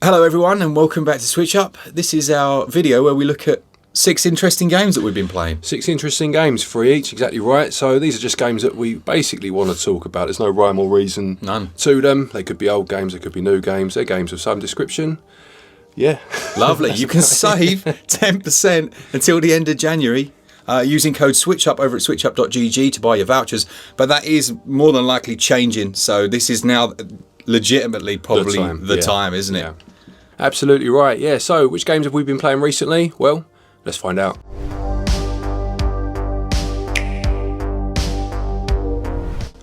Hello everyone and welcome back to SwitchUp. This is our video where we look at 6 interesting games that we've been playing. 6 interesting games, 3 each, exactly right. So these are just games that we basically want to talk about. There's no rhyme or reason to them. They could be old games, they could be new games. They're games of some description. Yeah. Lovely. You can save 10% until the end of January using code SwitchUp over at switchup.gg to buy your vouchers. But that is more than likely changing. So this is now legitimately probably the time, isn't it? Yeah. Absolutely right. Yeah. So which games have we been playing recently? Well, let's find out.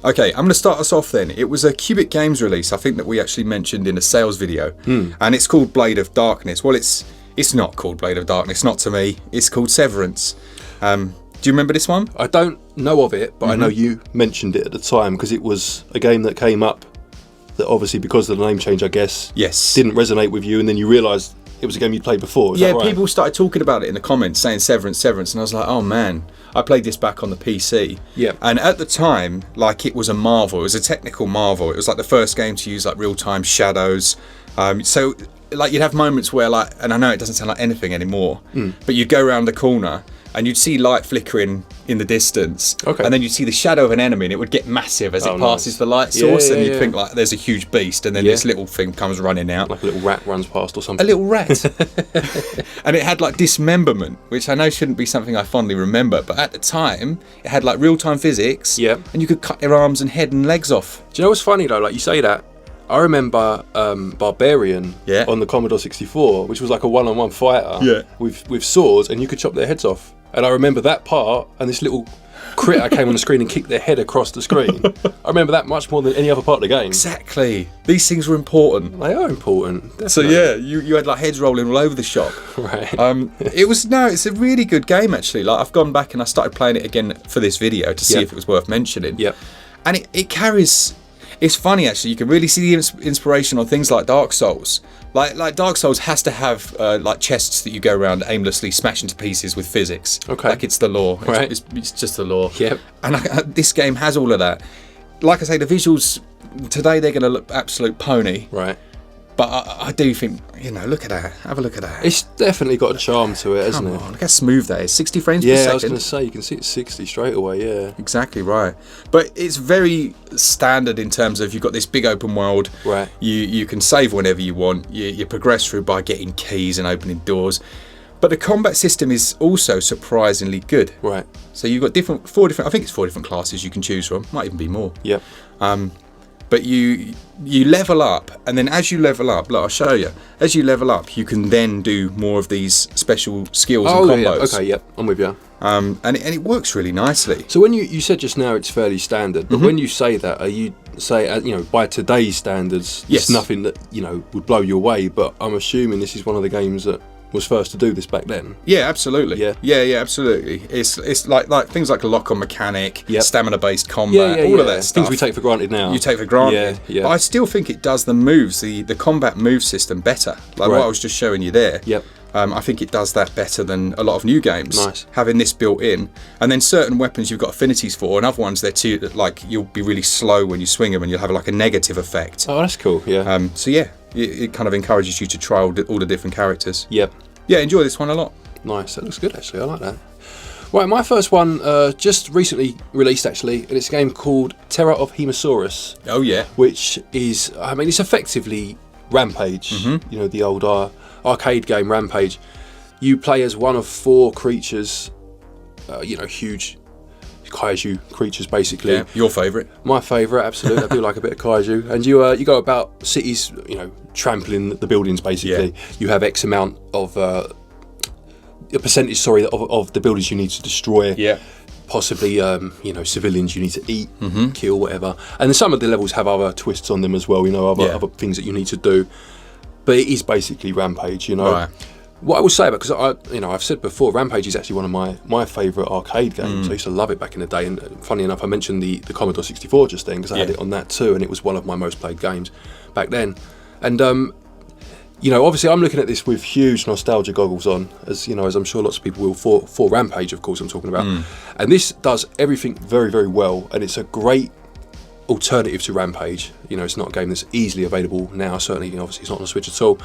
Okay, I'm going to start us off then. It was a Cubic Games release, I think, that we actually mentioned in a sales video. And it's called Blade of Darkness. Well, it's not called Blade of Darkness, not to me. It's called Severance. Do you remember this one? I don't know of it, but I know you mentioned it at the time because it was a game that came up that obviously because of the name change, I guess, didn't resonate with you, and then you realised it was a game you played before. Is that right? People started talking about it in the comments, saying Severance, and I was like, oh man, I played this back on the PC. Yeah. And at the time, like, it was a marvel. It was a technical marvel. It was like the first game to use like real-time shadows. So like you'd have moments where like, and I know it doesn't sound like anything anymore, but you'd go around the corner and you'd see light flickering in the distance, and then you'd see the shadow of an enemy, and it would get massive as it passes the light source, and you'd think like there's a huge beast, and then this little thing comes running out, like a little rat runs past or something. A little rat. And it had like dismemberment, which I know shouldn't be something I fondly remember, but at the time it had like real-time physics, and you could cut their arms and head and legs off. Do you know what's funny though? Like you say that, I remember Barbarian on the Commodore 64, which was like a one-on-one fighter with swords, and you could chop their heads off. And I remember that part, and this little critter came on the screen and kicked their head across the screen. I remember that much more than any other part of the game. Exactly. These things were important. They are important. Definitely. So yeah, you had like heads rolling all over the shop. Right. It's a really good game actually. Like I've gone back and I started playing it again for this video to see if it was worth mentioning. Yep. And it carries. It's funny actually. You can really see the inspiration on things like Dark Souls. Like Dark Souls has to have like chests that you go around aimlessly smashing to pieces with physics. Okay. Like it's the law. Right. It's just the law. Yep. And this game has all of that. Like I say, the visuals today they're going to look absolute pony. Right. But I do think, look at that. Have a look at that. It's definitely got a charm to it, hasn't it? Come on, look how smooth that is. 60 frames per second. Yeah, I was going to say, you can see it's 60 straight away, yeah. Exactly right. But it's very standard in terms of you've got this big open world. Right. You can save whenever you want. You progress through by getting keys and opening doors. But the combat system is also surprisingly good. Right. So you've got four different classes you can choose from. Might even be more. Yep. But you level up, and then as you level up, look, I'll show you. As you level up, you can then do more of these special skills and combos. Yeah. Okay, yep, I'm with you. And it works really nicely. So when you said just now it's fairly standard, but when you say that, are you say by today's standards, it's nothing that would blow you away? But I'm assuming this is one of the games that was first to do this back then. Yeah, absolutely. Yeah, absolutely. It's like things like a lock-on mechanic, stamina-based combat, all of that stuff. Things we take for granted now. You take for granted. Yeah. But I still think it does the moves, the combat move system better. Like what I was just showing you there. Yep. I think it does that better than a lot of new games. Nice. Having this built in. And then certain weapons you've got affinities for, and other ones they're too, like you'll be really slow when you swing them and you'll have like a negative effect. Oh, that's cool, yeah. So yeah, it kind of encourages you to try all the different characters. Yep. Yeah, enjoy this one a lot. Nice, that looks good actually, I like that. Right, my first one just recently released actually, and it's a game called Terror of Hemasaurus. Oh yeah. Which is, it's effectively Rampage, the old arcade game Rampage. You play as one of 4 creatures, huge kaiju creatures basically. Yeah, your favourite. My favourite, absolutely. I do like a bit of kaiju. And you go about cities, trampling the buildings basically. Yeah. You have X amount of a percentage, of the buildings you need to destroy. Yeah. Possibly, civilians you need to eat, kill, whatever. And then some of the levels have other twists on them as well. Other things that you need to do. But it is basically Rampage. Right. What I will say about, because I've said before, Rampage is actually one of my favourite arcade games. I used to love it back in the day, and funny enough, I mentioned the Commodore 64 just then because I had it on that too, and it was one of my most played games back then. And obviously, I'm looking at this with huge nostalgia goggles on, as I'm sure lots of people will for Rampage, of course, I'm talking about. And this does everything very, very well, and it's a great alternative to Rampage. You know, it's not a game that's easily available now. Certainly, you know, obviously, it's not on the Switch at all.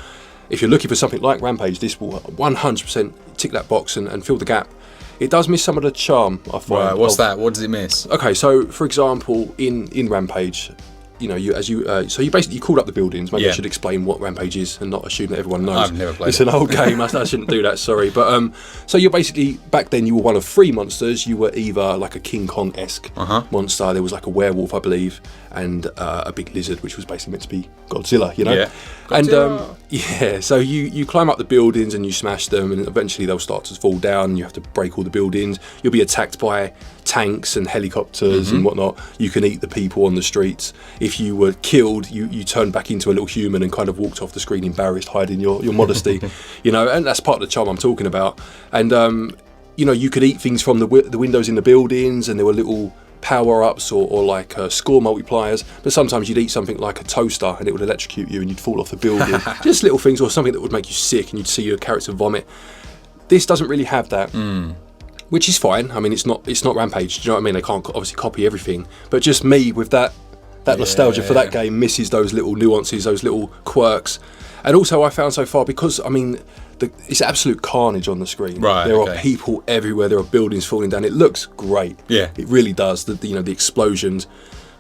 If you're looking for something like Rampage, this will 100% tick that box and fill the gap. It does miss some of the charm, I find. Right, what's that? What does it miss? Okay, so for example, in Rampage, you know, so you basically called up the buildings. Maybe I should explain what Rampage is and not assume that everyone knows. I've never played It's an old game. I shouldn't do that. Sorry, but so you're basically, back then you were one of 3 monsters. You were either like a King Kong-esque monster. There was like a werewolf, I believe, and a big lizard, which was basically meant to be Godzilla. You know, Yeah. and so you climb up the buildings and you smash them, and eventually they'll start to fall down. And you have to break all the buildings. You'll be attacked by tanks and helicopters and whatnot. You can eat the people on the streets. If you were killed, you turned back into a little human and kind of walked off the screen embarrassed, hiding your modesty. You know, and that's part of the charm I'm talking about. And you know, you could eat things from the windows in the buildings, and there were little power-ups or like score multipliers, but sometimes you'd eat something like a toaster and it would electrocute you and you'd fall off the building. Just little things, or something that would make you sick and you'd see your character vomit. This doesn't really have that. Which is fine. I mean, it's not Rampage. Do you know what I mean? They can't obviously copy everything, but just me with that nostalgia for that game misses those little nuances, those little quirks. And also, I found so far, because I mean, it's absolute carnage on the screen. Right. There are people everywhere. There are buildings falling down. It looks great. Yeah. It really does. The explosions,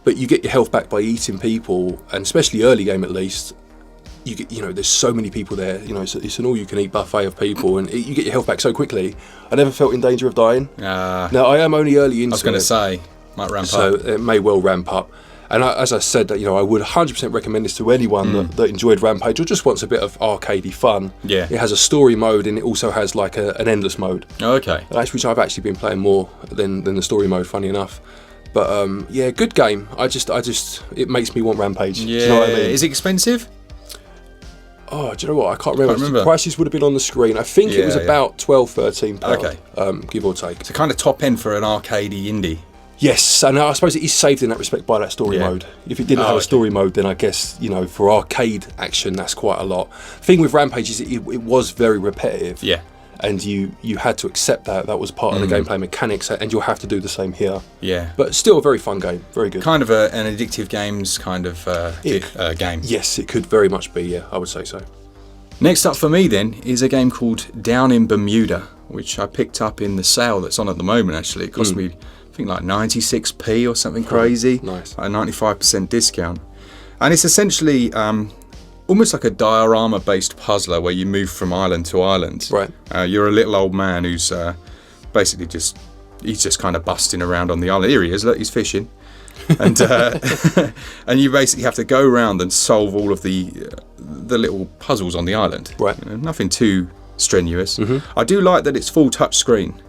but you get your health back by eating people, and especially early game at least. There's so many people there. You know, it's an all-you-can-eat buffet of people, and you get your health back so quickly. I never felt in danger of dying. Now, I am only early into it. I was going to say, might ramp up. So it may well ramp up. And as I said, I would 100% recommend this to anyone that enjoyed Rampage or just wants a bit of arcadey fun. Yeah. It has a story mode, and it also has like an endless mode. Oh, okay. Which I've actually been playing more than the story mode, funny enough. But yeah, good game. It makes me want Rampage. Yeah. Do you know what I mean? Is it expensive? Oh, do you know what? I can't remember. The prices would have been on the screen. I think it was about £12, £13. Okay. Give or take. It's a kind of top end for an arcadey indie. Yes, and I suppose it is saved in that respect by that story mode. If it didn't have a story mode, then I guess, for arcade action, that's quite a lot. Thing with Rampage is it was very repetitive. Yeah. And you had to accept that was part of the gameplay mechanics, and you'll have to do the same here. Yeah. But still a very fun game, very good. Kind of an addictive games kind of game. Yes, it could very much be, yeah, I would say so. Next up for me then is a game called Down in Bermuda, which I picked up in the sale that's on at the moment actually. It cost me, I think, like 96p or something crazy. Nice. A 95% discount. And it's essentially almost like a diorama based puzzler where you move from island to island. Right. You're a little old man who's basically he's just kind of busting around on the island. Here he is, look, he's fishing. And and you basically have to go around and solve all of the little puzzles on the island. Right. Nothing too strenuous. I do like that it's full touch screen,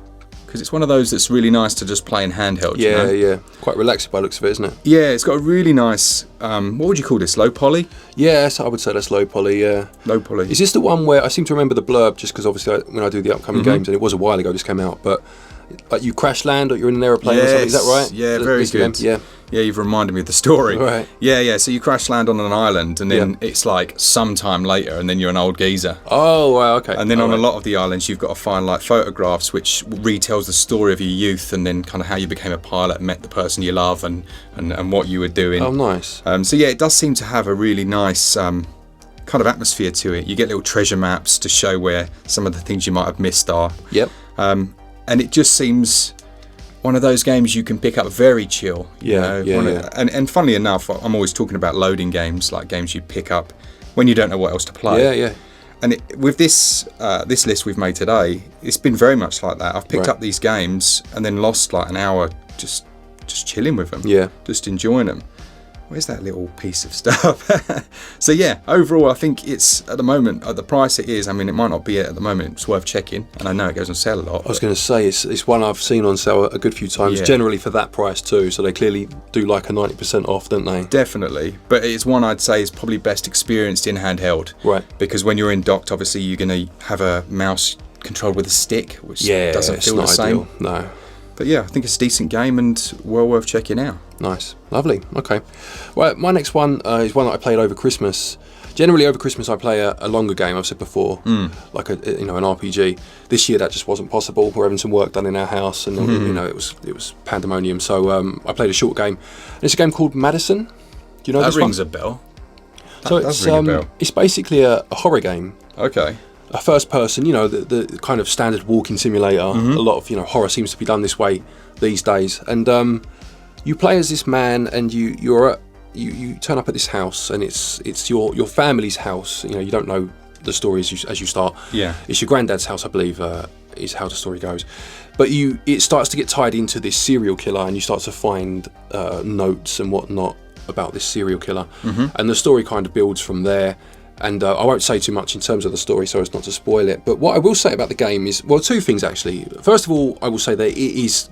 because it's one of those that's really nice to just play in handheld. Yeah, yeah. Quite relaxed by the looks of it, isn't it? Yeah, it's got a really nice, what would you call this, low poly? Yes, I would say that's low poly, yeah. Low poly. Is this the one where, I seem to remember the blurb, just because obviously when I do the upcoming games, and it was a while ago, this came out, but like you crash land or you're in an aeroplane or something, is that right? Yeah, very good. Yeah. Yeah, you've reminded me of the story. Right. Yeah, so you crash land on an island, and then it's like sometime later, and then you're an old geezer. Oh, wow, okay. And then on a lot of the islands, you've got to find like photographs which retells the story of your youth, and then kind of how you became a pilot and met the person you love, and what you were doing. Oh, nice. So yeah, it does seem to have a really nice kind of atmosphere to it. You get little treasure maps to show where some of the things you might have missed are. Yep. And it just seems one of those games you can pick up very chill. And funnily enough, I'm always talking about loading games, like games you pick up when you don't know what else to play. Yeah, yeah. And with this list we've made today, it's been very much like that. I've picked up these games and then lost like an hour just chilling with them. Yeah. Just enjoying them. Where's that little piece of stuff? So yeah, overall I think it's, at the moment, at the price it is, I mean it might not be at the moment, it's worth checking, and I know it goes on sale a lot. I was going to say, it's one I've seen on sale a good few times, generally for that price too, so they clearly do like a 90% off, don't they? Definitely, but it's one I'd say is probably best experienced in handheld. Right. Because when you're in docked, obviously you're going to have a mouse controlled with a stick, which doesn't feel the same. Ideal. No. But yeah, I think it's a decent game and well worth checking out. Nice. Lovely. Okay. Well, my next one is one that I played over Christmas. Generally over Christmas I play a longer game. I've said before, like an RPG. This year that just wasn't possible. We're having some work done in our house, and it was pandemonium. So I played a short game. And it's a game called MADiSON. Do you know that this rings one? a bell. So it's basically a horror game. Okay. A first person, the kind of standard walking simulator. A lot of horror seems to be done this way these days. And you play as this man, and you turn up at this house, and it's your family's house. You don't know the story as you start. Yeah. It's your granddad's house, I believe, is how the story goes. But it starts to get tied into this serial killer, and you start to find notes and whatnot about this serial killer, and the story kind of builds from there. And I won't say too much in terms of the story so as not to spoil it. But what I will say about the game is, well, two things actually. First of all, I will say that it is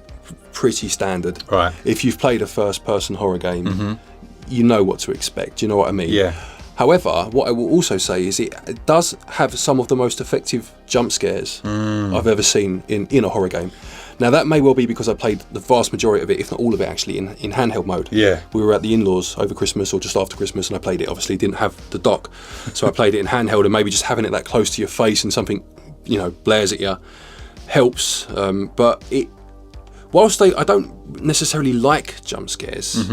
pretty standard. Right. If you've played a first-person horror game, you know what to expect. You know what I mean? Yeah. However, what I will also say is it does have some of the most effective jump scares I've ever seen in a horror game. Now, that may well be because I played the vast majority of it, if not all of it, actually, in handheld mode. Yeah. We were at the in-laws over Christmas or just after Christmas, and I played it. Obviously, didn't have the dock, so I played it in handheld, and maybe just having it that close to your face and something, blares at you helps. But whilst I don't necessarily like jump scares,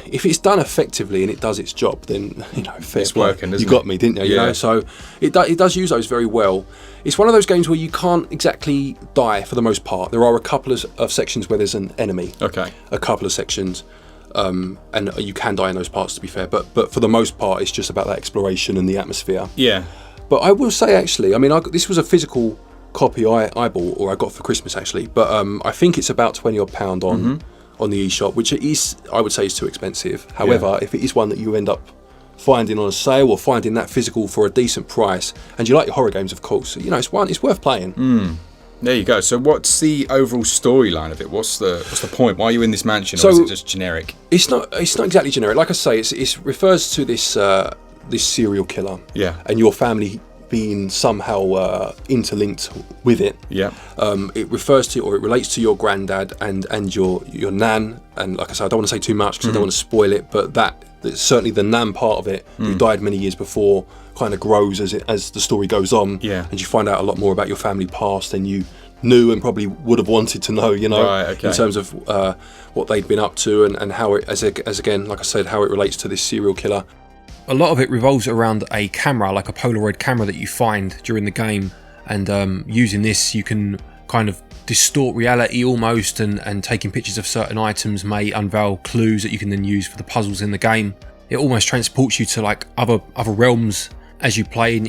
if it's done effectively and it does its job, then fair It's play. working, isn't You got it? me, didn't you? Yeah. So it does use those very well. It's one of those games where you can't exactly die for the most part. There are a couple of sections where there's an enemy. Okay. A couple of sections, and you can die in those parts, to be fair. But for the most part, it's just about that exploration and the atmosphere. Yeah. But I will say, actually, this was a physical copy I bought, or I got for Christmas, actually. But I think it's about £20 odd on the eShop, which I would say is too expensive. However, if it is one that you end up finding on a sale or finding that physical for a decent price, and you like your horror games, of course, it's worth playing. There you go. So what's the overall storyline of it? What's the point? Why are you in this mansion, or is it just generic? It's not exactly generic. Like I say, it refers to this serial killer. Yeah. And your family being somehow interlinked with it. Yeah. It refers to, or it relates to, your granddad and your nan. And like I said, I don't want to say too much because I don't want to spoil it, but that certainly the nan part of it, who died many years before, kind of grows as the story goes on. Yeah. And you find out a lot more about your family past than you knew and probably would have wanted to know, Right, okay. in terms of what they'd been up to and how it, as again, like I said, how it relates to this serial killer. A lot of it revolves around a camera, like a Polaroid camera that you find during the game, and using this you can kind of distort reality almost, and taking pictures of certain items may unveil clues that you can then use for the puzzles in the game. It almost transports you to like other realms as you play, and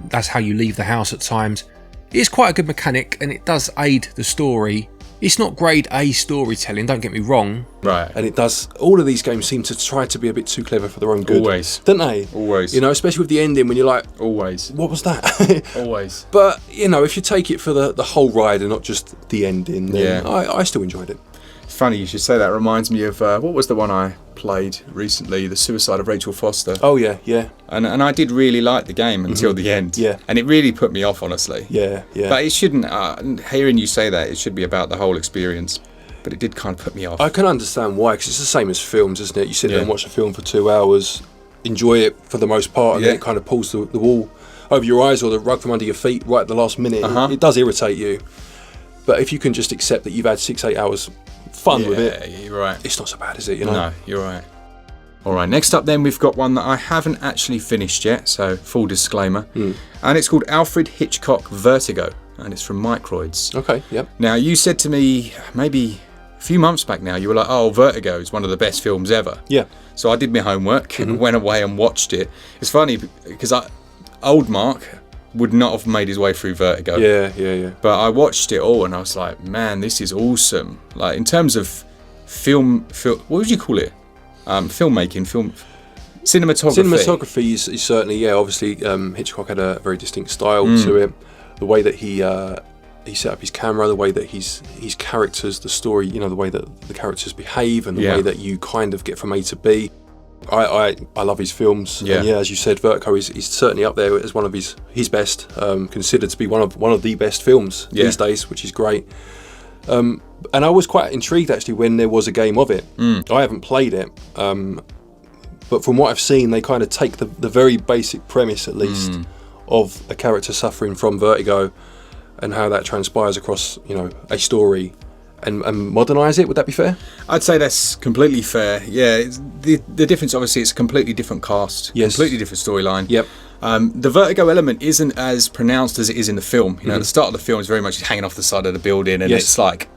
that's how you leave the house at times. It is quite a good mechanic, and it does aid the story. It's not grade A storytelling, don't get me wrong. Right. And it does, all of these games seem to try to be a bit too clever for their own good. Always. Don't they? Always. Especially with the ending when you're like, Always. what was that? Always. But, if you take it for the whole ride and not just the ending, then I still enjoyed it. It's funny you should say that. It reminds me of, what was the one I played recently? The Suicide of Rachel Foster. Oh, yeah. And I did really like the game until the end. Yeah. And it really put me off, honestly. Yeah. But it shouldn't, hearing you say that, it should be about the whole experience. But it did kind of put me off. I can understand why, because it's the same as films, isn't it? You sit there and watch a film for 2 hours, enjoy it for the most part, and then it kind of pulls the wool over your eyes or the rug from under your feet right at the last minute. It does irritate you. But if you can just accept that you've had 6-8 hours fun with it, you're right. It's not so bad, is it? No, you're right. All right, next up then we've got one that I haven't actually finished yet, so full disclaimer. And it's called Alfred Hitchcock Vertigo, and it's from Microids. Okay, yep. Now, you said to me maybe a few months back now, you were like, oh, Vertigo is one of the best films ever. Yeah. So I did my homework and went away and watched it. It's funny because old Mark would not have made his way through Vertigo. Yeah. But I watched it all and I was like, man, this is awesome. Like, in terms of film, what would you call it? Cinematography. Cinematography is certainly, obviously Hitchcock had a very distinct style to it. The way that he set up his camera, the way that his characters, the story, the way that the characters behave, and the way that you kind of get from A to B. I love his films. Yeah. And as you said, Vertigo is certainly up there as one of his best, considered to be one of the best films these days, which is great. And I was quite intrigued actually when there was a game of it. I haven't played it, but from what I've seen, they kind of take the very basic premise, at least, of a character suffering from vertigo and how that transpires across, a story, and modernise it. Would that be fair? I'd say that's completely fair. Yeah, the difference, obviously, it's a completely different cast, completely different storyline. Yep. The vertigo element isn't as pronounced as it is in the film. At the start of the film, it's very much hanging off the side of the building, and it's like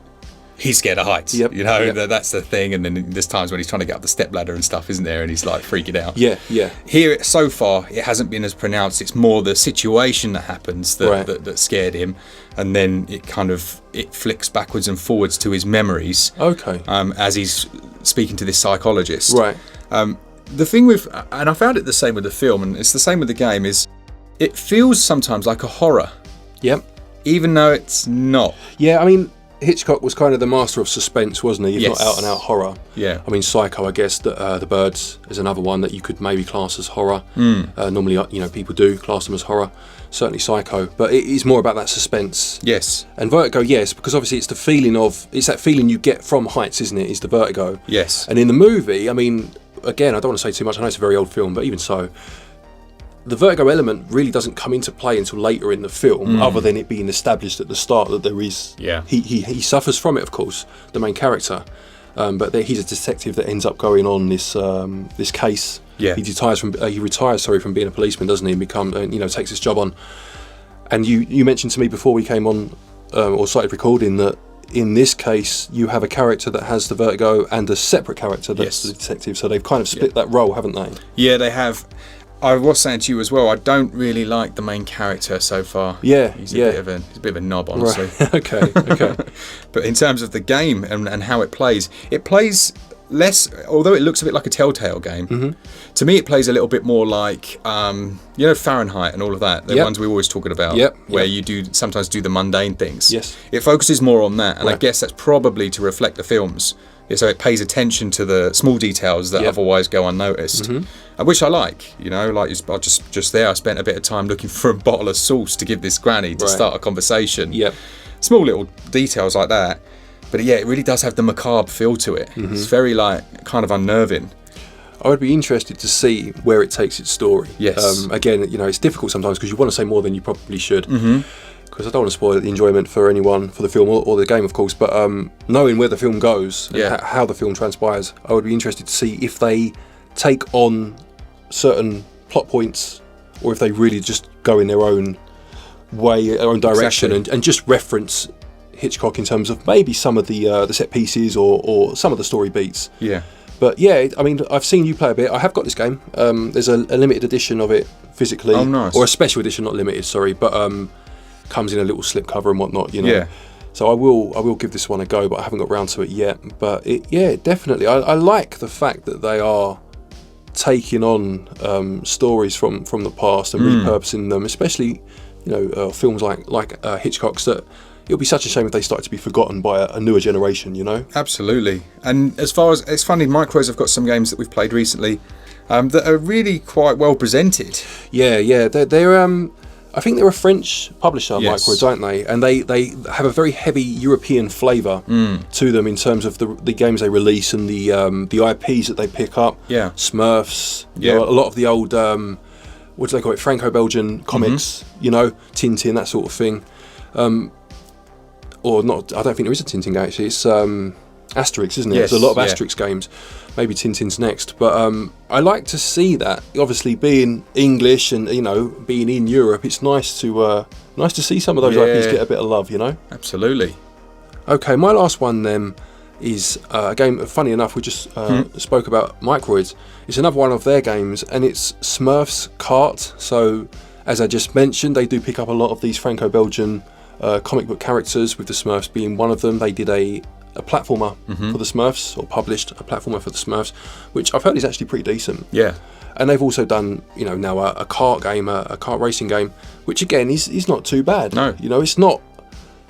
he's scared of heights. Yep. That's the thing. And then there's times when he's trying to get up the stepladder and stuff, isn't there? And he's like freaking out. Yeah. Here, so far, it hasn't been as pronounced. It's more the situation that happens that scared him, and then it flicks backwards and forwards to his memories. Okay. As he's speaking to this psychologist. Right. The thing with, and I found it the same with the film, and it's the same with the game, is it feels sometimes like a horror. Yep. Even though it's not. Yeah, I mean, Hitchcock was kind of the master of suspense, wasn't he? If not out and out horror. Yeah. I mean, Psycho, I guess, the Birds is another one that you could maybe class as horror. Normally, people do class them as horror. Certainly Psycho, but it is more about that suspense. Yes. And Vertigo, yes, because obviously it's that feeling you get from heights, isn't it? Is the vertigo. Yes. And in the movie, I mean, again, I don't want to say too much. I know it's a very old film, but even so, the vertigo element really doesn't come into play until later in the film, other than it being established at the start that there is. Yeah. He suffers from it, of course, the main character, but he's a detective that ends up going on this case. Yeah. He retires from being a policeman, doesn't he? And takes his job on. And you mentioned to me before we came on or started recording that in this case you have a character that has the vertigo and a separate character that's the detective. So they've kind of split that role, haven't they? Yeah, they have. I was saying to you as well, I don't really like the main character so far. Yeah, he's a bit of a knob, honestly. Right. Okay. But in terms of the game and how it plays less, although it looks a bit like a Telltale game, to me it plays a little bit more like, Fahrenheit and all of that. The ones we're always talking about, where you sometimes do the mundane things. Yes. It focuses more on that, and I guess that's probably to reflect the films. So it pays attention to the small details that otherwise go unnoticed, which I like. I just spent a bit of time looking for a bottle of sauce to give this granny to start a conversation. Yep. Small little details like that, but it really does have the macabre feel to it. It's very kind of unnerving. I would be interested to see where it takes its story. Yes. Again, it's difficult sometimes because you want to say more than you probably should. Because I don't want to spoil the enjoyment for anyone for the film or the game, of course. But knowing where the film goes and how the film transpires, I would be interested to see if they take on certain plot points or if they really just go in their own way, their own direction, and just reference Hitchcock in terms of maybe some of the set pieces or some of the story beats. Yeah. But I mean, I've seen you play a bit. I have got this game. There's a limited edition of it physically. Oh, nice. Or a special edition, not limited, sorry. But comes in a little slip cover and whatnot, Yeah. So I will give this one a go, but I haven't got round to it yet. But definitely. I like the fact that they are taking on stories from the past and repurposing them, especially films like Hitchcock's that. It'll be such a shame if they started to be forgotten by a newer generation, Absolutely. And as far as it's funny, Micros have got some games that we've played recently that are really quite well presented. Yeah. They're I think they're a French publisher, Micros, aren't they? And they have a very heavy European flavour to them in terms of the games they release and the IPs that they pick up. Yeah. Smurfs. A lot of the old what do they call it? Franco-Belgian comics. Tintin, that sort of thing. Or not, I don't think there is a Tintin game actually, it's Asterix, isn't it? Yes, There's a lot of Asterix games, maybe Tintin's next, but I like to see that, obviously being English and, being in Europe, it's nice to see some of those IPs get a bit of love, Absolutely. Okay, my last one then is a game, funny enough, we just spoke about Microids, it's another one of their games, and it's Smurfs Kart. So, as I just mentioned, they do pick up a lot of these Franco-Belgian comic book characters, with the Smurfs being one of them. They did a platformer for the Smurfs, or published a platformer for the Smurfs, which I've heard is actually pretty decent. Yeah. And they've also done, now a kart game, a kart racing game, which again is not too bad. No.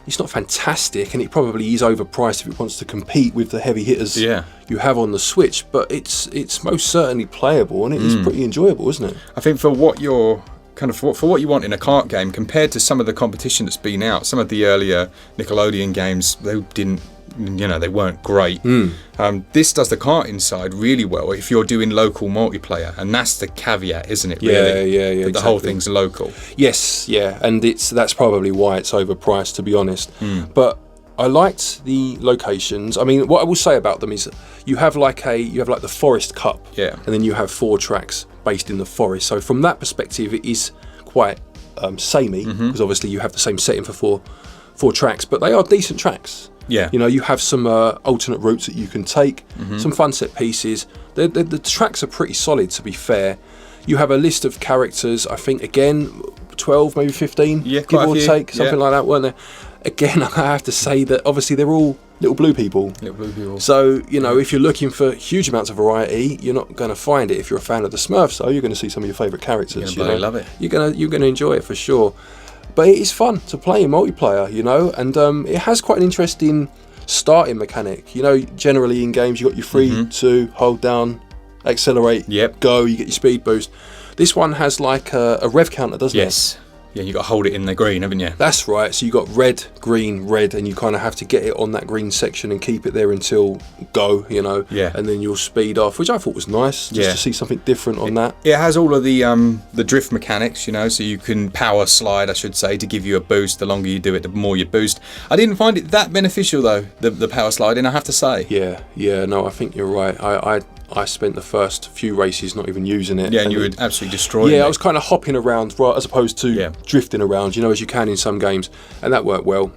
It's not fantastic, and it probably is overpriced if it wants to compete with the heavy hitters you have on the Switch. But it's most certainly playable, and it is pretty enjoyable, isn't it? I think for what you're for what you want in a kart game, compared to some of the competition that's been out, some of the earlier Nickelodeon games, they didn't you know, they weren't great. This does the karting side really well if you're doing local multiplayer, and that's the caveat, isn't it? Really? Yeah. That the whole thing's local. Yes, yeah, and that's probably why it's overpriced, to be honest. But I liked the locations. I mean, what I will say about them is you have like the Forest Cup, and then you have 4 tracks based in the forest. So from that perspective, it is quite samey, because obviously you have the same setting for four tracks, but they are decent tracks. Yeah, you know, you have some alternate routes that you can take, some fun set pieces. The tracks are pretty solid, to be fair. You have a list of characters, I think, again, 12, maybe 15, give or take, something like that, weren't there? Again, I have to say that obviously they're all little blue people. So, you know, if you're looking for huge amounts of variety, you're not going to find it. If you're a fan of the Smurfs, though, you're going to see some of your favourite characters. You're going to love it. You're going to enjoy it for sure. But it is fun to play in multiplayer, you know, and it has quite an interesting starting mechanic. You know, generally in games, you've got your 3, 2, hold down, accelerate, go, you get your speed boost. This one has like a rev counter, doesn't it? Yes. Yeah, you got to hold it in the green, haven't you? That's right. So you got red, green, red, and you kind of have to get it on that green section and keep it there until go, you know. Yeah. And then you'll speed off, which I thought was nice, just to see something different on that. It has all of the drift mechanics, you know, so you can power slide, I should say, to give you a boost. The longer you do it, the more you boost. I didn't find it that beneficial though, the power sliding, I have to say. Yeah. No, I think you're right. I spent the first few races not even using it. Yeah, and you would absolutely destroy it. Yeah, I was kind of hopping around, right, as opposed to drifting around, you know, as you can in some games, and that worked well.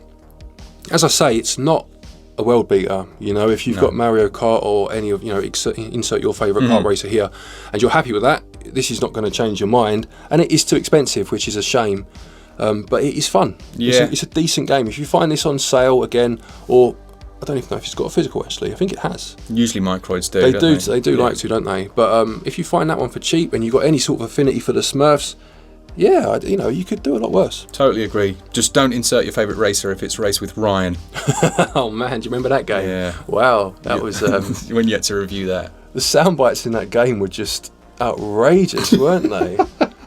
As I say, it's not a world beater, you know. If you've got Mario Kart or any of, you know, insert your favourite kart racer here, and you're happy with that, this is not going to change your mind, and it is too expensive, which is a shame, but it is fun. It's a decent game. If you find this on sale again, or I don't even know if it's got a physical, actually. I think it has. Usually Microids do. They do like to, don't they? But if you find that one for cheap and you've got any sort of affinity for the Smurfs, yeah, you know, you could do a lot worse. Totally agree. Just don't insert your favourite racer if it's Race with Ryan. Oh man, do you remember that game? Yeah. Wow, that was... when you had to review that. The sound bites in that game were just outrageous, weren't they?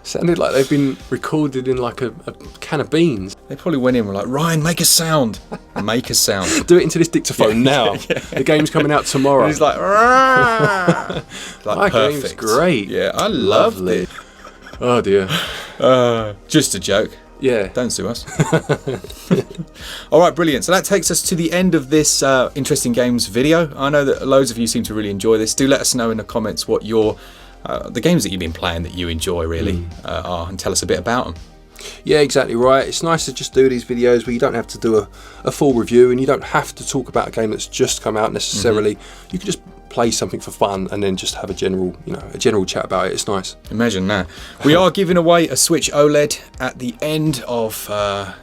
Sounded like they've been recorded in like a can of beans. They probably went in and were like, Ryan, make a sound. Make a sound. Do it into this dictaphone now. The game's coming out tomorrow. And he's like, my perfect. Game's great. Yeah, I loved it. Oh dear. Just a joke. Yeah. Don't sue us. All right, brilliant. So that takes us to the end of this Interesting Games video. I know that loads of you seem to really enjoy this. Do let us know in the comments what your the games that you've been playing that you enjoy really are, and tell us a bit about them. Yeah, exactly right. It's nice to just do these videos where you don't have to do a full review, and you don't have to talk about a game that's just come out necessarily. You can just play something for fun and then just have a general chat about it. It's nice. Imagine that. We are giving away a Switch OLED at the end of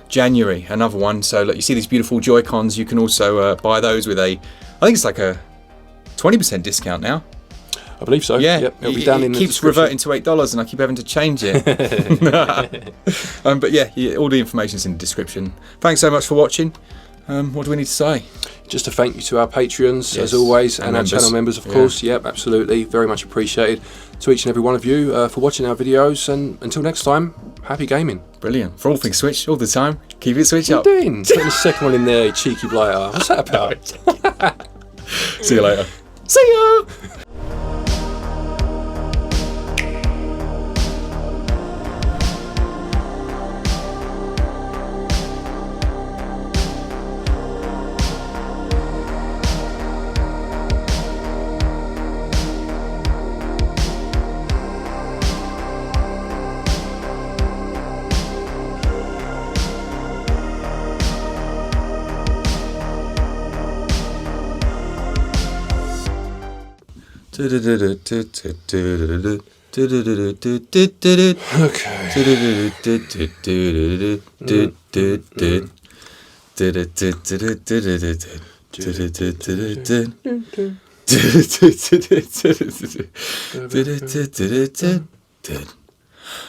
January, another one. So look, you see these beautiful Joy-Cons, you can also buy those with I think it's like a 20% discount now. I believe so. Yeah, yep, it'll be down in the keeps reverting to $8 and I keep having to change it. But yeah, all the information's in the description. Thanks so much for watching. What do we need to say? Just a thank you to our Patreons, as always, and our channel members, of course. Yep, absolutely. Very much appreciated. To each and every one of you for watching our videos, and until next time, happy gaming. Brilliant. For all things Switch, all the time, keep it Switch up. What are you doing? Putting the second one in there, you cheeky blighter. What's that about? See you later. See ya!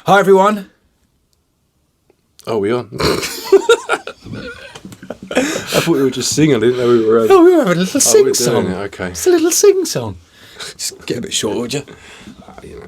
Hi everyone. Oh, we on? I thought we were just singing. I didn't know we were. Oh, we were having a little sing song. Okay. It's a little sing song. Just get a bit short, would you? You know,